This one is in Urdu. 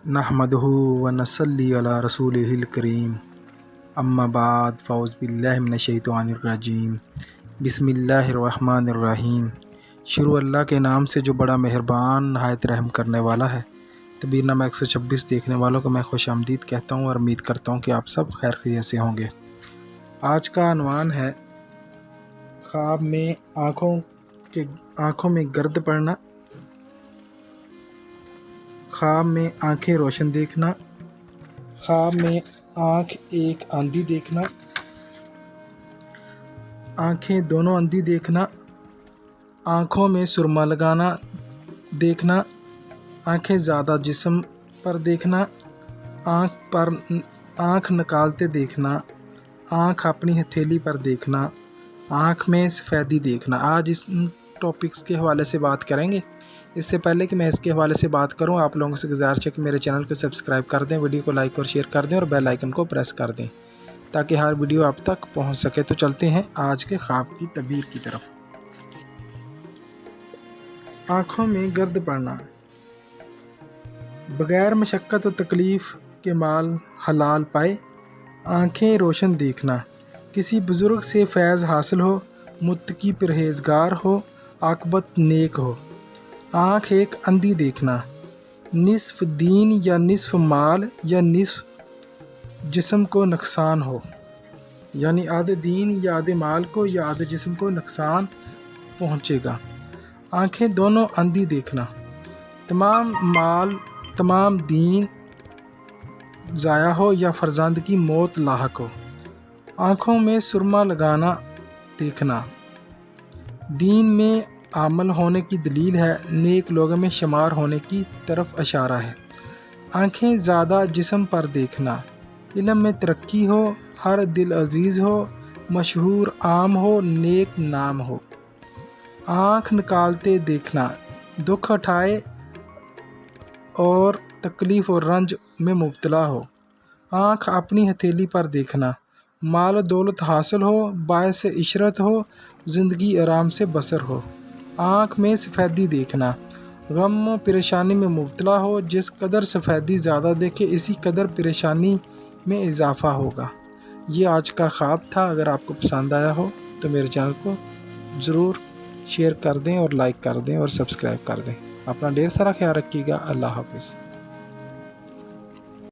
نحمدہ و نصلی علی رسولہ الکریم اما بعد فاعوذ باللہ من الشیطان الرجیم بسم اللہ الرحمن الرحیم۔ شروع اللہ کے نام سے جو بڑا مہربان نہایت رحم کرنے والا ہے۔ تدبیر نامہ 126 دیکھنے والوں کو میں خوش آمدید کہتا ہوں اور امید کرتا ہوں کہ آپ سب خیر خیریت سے ہوں گے۔ آج کا عنوان ہے خواب میں آنکھوں میں گرد پڑنا، خواب میں آنکھیں روشن دیکھنا، خواب میں آنکھ ایک اندھی دیکھنا، آنکھیں دونوں اندھی دیکھنا، آنکھوں میں سرما لگانا دیکھنا، آنکھیں زیادہ جسم پر دیکھنا، آنکھ نکالتے دیکھنا، آنکھ اپنی ہتھیلی پر دیکھنا، آنکھ میں سفیدی دیکھنا۔ آج اس ٹاپکس کے حوالے سے بات کریں گے۔ اس سے پہلے کہ میں اس کے حوالے سے بات کروں، آپ لوگوں سے گزارش ہے کہ میرے چینل کو سبسکرائب کر دیں، ویڈیو کو لائک اور شیئر کر دیں اور بیل آئیکن کو پریس کر دیں تاکہ ہر ویڈیو آپ تک پہنچ سکے۔ تو چلتے ہیں آج کے خواب کی تعبیر کی طرف۔ آنکھوں میں گرد پڑنا، بغیر مشقت و تکلیف کے مال حلال پائے، آنکھیں روشن دیکھنا، کسی بزرگ سے فیض حاصل ہو، متقی پرہیزگار ہو، عاقبت نیک ہو۔ آنکھ ایک اندھی دیکھنا، نصف دین یا نصف مال یا نصف جسم کو نقصان ہو، یعنی آدھے دین یا آدھے مال کو یا آدھے جسم کو نقصان پہنچے گا۔ آنکھیں دونوں اندھی دیکھنا، تمام مال تمام دین ضائع ہو یا فرزند کی موت لاحق ہو۔ آنکھوں میں سرما لگانا دیکھنا، دین میں عمل ہونے کی دلیل ہے، نیک لوگوں میں شمار ہونے کی طرف اشارہ ہے۔ آنکھیں زیادہ جسم پر دیکھنا، علم میں ترقی ہو، ہر دل عزیز ہو، مشہور عام ہو، نیک نام ہو۔ آنکھ نکالتے دیکھنا، دکھ اٹھائے اور تکلیف اور رنج میں مبتلا ہو۔ آنکھ اپنی ہتھیلی پر دیکھنا، مال و دولت حاصل ہو، باعث عشرت ہو، زندگی آرام سے بسر ہو۔ آنکھ میں سفیدی دیکھنا، غم و پریشانی میں مبتلا ہو، جس قدر سفیدی زیادہ دیکھے اسی قدر پریشانی میں اضافہ ہوگا۔ یہ آج کا خواب تھا۔ اگر آپ کو پسند آیا ہو تو میرے چینل کو ضرور شیئر کر دیں اور لائک کر دیں اور سبسکرائب کر دیں۔ اپنا ڈھیر سارا خیال رکھیے گا۔ اللہ حافظ۔